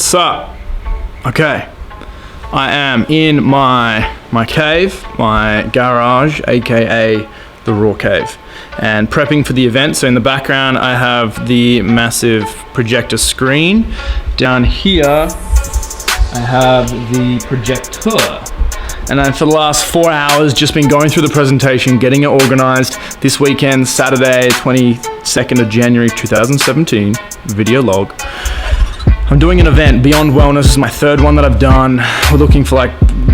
What's up? Okay, I am in my cave, my garage, aka the Raw Cave, and prepping for the event. So in the background I have the massive projector screen. Down here I have the projector. And then for the last 4 hours, just been going through the presentation, getting it organized. This weekend, Saturday, 22nd of January, 2017, video log. I'm doing an event, Beyond Wellness. This is my third one that I've done. We're looking for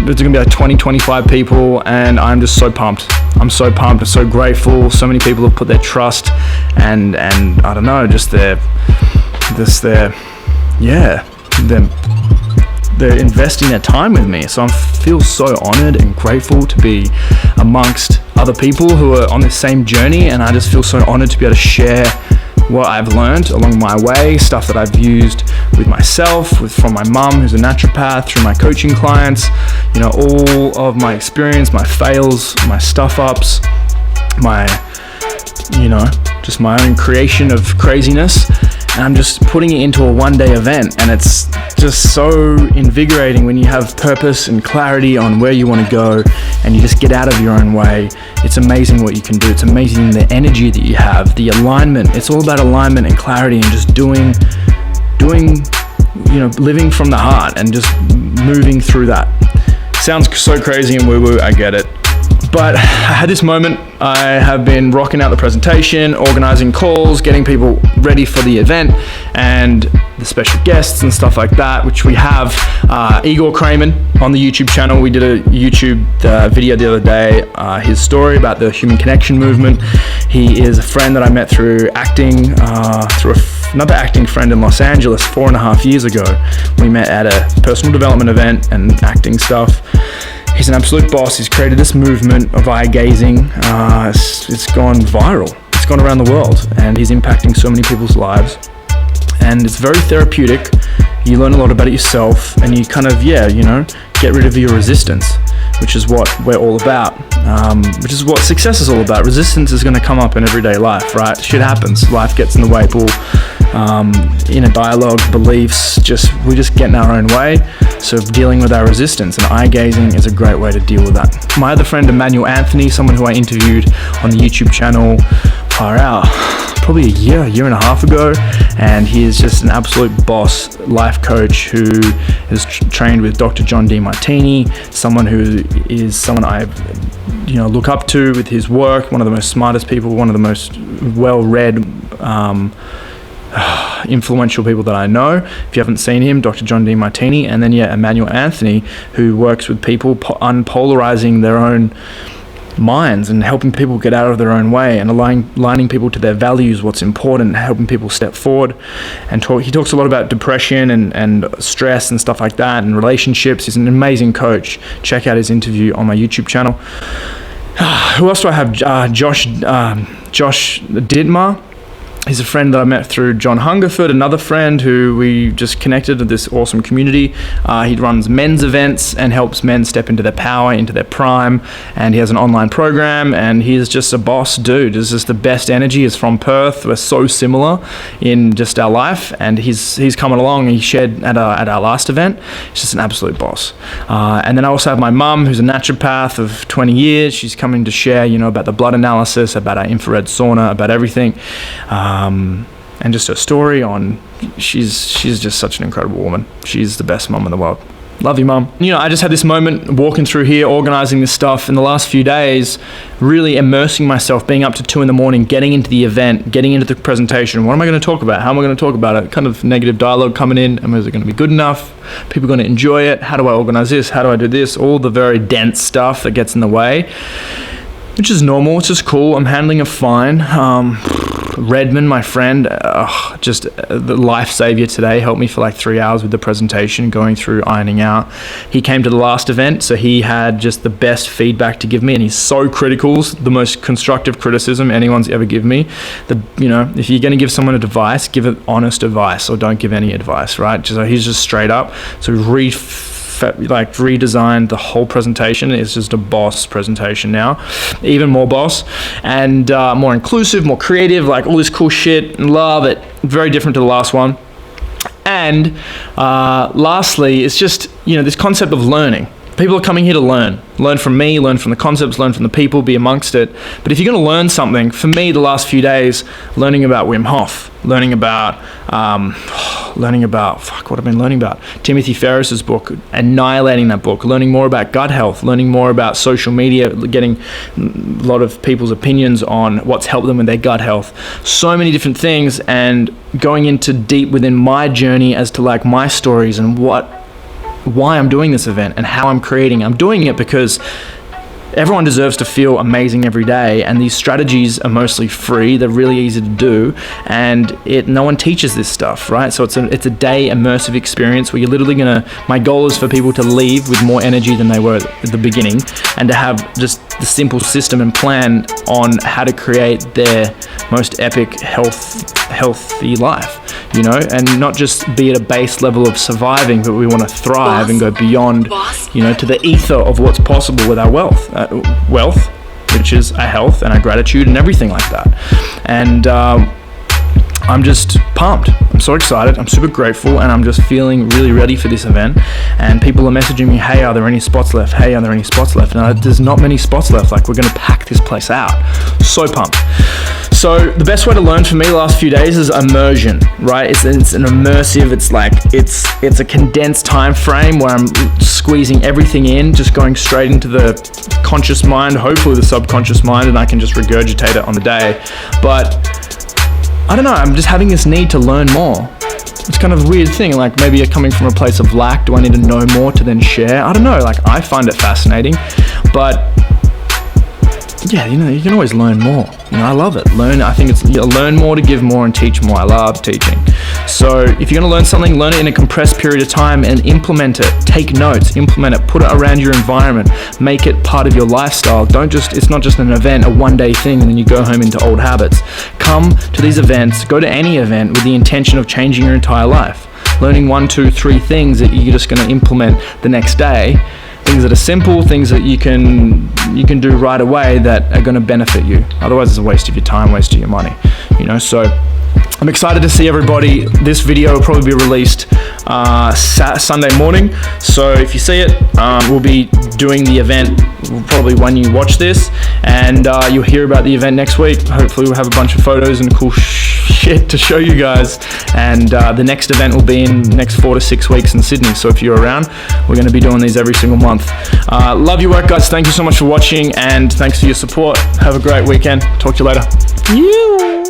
there's gonna be 20, 25 people, and I'm just so pumped. I'm so pumped, I'm so grateful. So many people have put their trust and I don't know, they're investing their time with me. So I feel so honored and grateful to be amongst other people who are on the same journey, and I just feel so honored to be able to share what I've learned along my way, stuff that I've used with myself, from my mum who's a naturopath, through my coaching clients, all of my experience, my fails, my stuff ups, just my own creation of craziness. And I'm just putting it into a one-day event, and it's just so invigorating when you have purpose and clarity on where you want to go, and you just get out of your own way. It's amazing what you can do. It's amazing the energy that you have, the alignment. It's all about alignment and clarity, and just doing, living from the heart and just moving through that. Sounds so crazy and woo-woo, I get it. But I had this moment. I have been rocking out the presentation, organizing calls, getting people ready for the event, and the special guests and stuff like that, which we have Igor Kramen on the YouTube channel. We did a YouTube video the other day, his story about the human connection movement. He is a friend that I met through acting, through another acting friend in Los Angeles 4.5 years ago. We met at a personal development event and acting stuff. He's an absolute boss. He's created this movement of eye gazing. It's gone viral. It's gone around the world, and he's impacting so many people's lives. And it's very therapeutic. You learn a lot about it yourself, and you kind of, get rid of your resistance, which is what we're all about, which is what success is all about. Resistance is going to come up in everyday life, right? Shit happens. Life gets in the way. Inner dialogue, beliefs, we just get in our own way. So dealing with our resistance, and eye gazing is a great way to deal with that. My other friend, Emmanuel Anthony, someone who I interviewed on the YouTube channel probably a year and a half ago, and he is just an absolute boss life coach who is trained with Dr. John Demartini, someone who is someone I look up to with his work, one of the most smartest people, one of the most well-read, influential people that I know. If you haven't seen him, Dr. John Demartini, and then Emmanuel Anthony, who works with people unpolarizing their own minds and helping people get out of their own way and aligning people to their values, what's important, helping people step forward. And he talks a lot about depression and stress and stuff like that, and relationships. He's an amazing coach. Check out his interview on my YouTube channel. Who else do I have? Josh Dittmar. He's a friend that I met through John Hungerford, another friend who we just connected to this awesome community. He runs men's events and helps men step into their power, into their prime, and he has an online program, and he's just a boss dude. It's just the best energy. He's from Perth. We're so similar in just our life, and he's coming along, and he shared at our last event. He's just an absolute boss. And then I also have my mum, who's a naturopath of 20 years. She's coming to share, about the blood analysis, about our infrared sauna, about everything. And just her story on, she's just such an incredible woman. She's the best mum in the world. Love you, mum. I just had this moment walking through here, organizing this stuff in the last few days, really immersing myself, being up to 2 a.m, getting into the event, getting into the presentation. What am I going to talk about? How am I going to talk about it? Kind of negative dialogue coming in. Is it going to be good enough? People going to enjoy it? How do I organize this? How do I do this? All the very dense stuff that gets in the way, which is normal. It's just cool. I'm handling it fine. Redmond, my friend, just the life savior today, helped me for 3 hours with the presentation, going through, ironing out. He came to the last event, so he had just the best feedback to give me, and he's so critical, the most constructive criticism anyone's ever given me. If you're going to give someone advice, give it honest advice, or don't give any advice, right? So he's just straight up. So redesigned the whole presentation. It's just a boss presentation now, even more boss, and more inclusive, more creative, all this cool shit. Love it. Very different to the last one. And lastly, it's just, this concept of learning. People are coming here to learn from me, learn from the concepts, learn from the people, be amongst it. But if you're going to learn something, for me, the last few days, learning about Wim Hof, learning about what I've been learning about, Timothy Ferriss's book, annihilating that book, learning more about gut health, learning more about social media, getting a lot of people's opinions on what's helped them with their gut health. So many different things, and going into deep within my journey as to like my stories and why I'm doing this event and how I'm creating. I'm doing it because everyone deserves to feel amazing every day, and these strategies are mostly free. They're really easy to do, and no one teaches this stuff, right? So it's a day immersive experience where you're literally my goal is for people to leave with more energy than they were at the beginning, and to have just the simple system and plan on how to create their most epic healthy life, and not just be at a base level of surviving, but we want to thrive and go beyond, to the ether of what's possible with our wealth, which is our health and our gratitude and everything like that. And I'm just pumped. I'm so excited. I'm super grateful, and I'm just feeling really ready for this event. And people are messaging me, hey, are there any spots left? Hey, are there any spots left? And there's not many spots left. Like, we're going to pack this place out. So pumped. So the best way to learn for me the last few days is immersion, right? It's an immersive, it's a condensed time frame where I'm squeezing everything in, just going straight into the conscious mind, hopefully the subconscious mind, and I can just regurgitate it on the day. But I don't know, I'm just having this need to learn more. It's kind of a weird thing, like maybe you're coming from a place of lack. Do I need to know more to then share? I don't know, like I find it fascinating, but yeah, you can always learn more. I love it. I think it's learn more to give more and teach more. I love teaching. So if you're going to learn something, learn it in a compressed period of time and implement it. Take notes, implement it, put it around your environment, make it part of your lifestyle. It's not just an event, a one-day thing, and then you go home into old habits. Come to these events, go to any event with the intention of changing your entire life. Learning 1, 2, 3 things that you're just going to implement the next day. Things that are simple, things that you can do right away that are going to benefit you. Otherwise, it's a waste of your time, waste of your money. So I'm excited to see everybody. This video will probably be released Sunday morning. So if you see it, we'll be doing the event probably when you watch this, and you'll hear about the event next week. Hopefully we'll have a bunch of photos and cool shit to show you guys. And the next event will be in the next 4 to 6 weeks in Sydney. So if you're around, we're going to be doing these every single month. Love your work, guys. Thank you so much for watching, and thanks for your support. Have a great weekend. Talk to you later.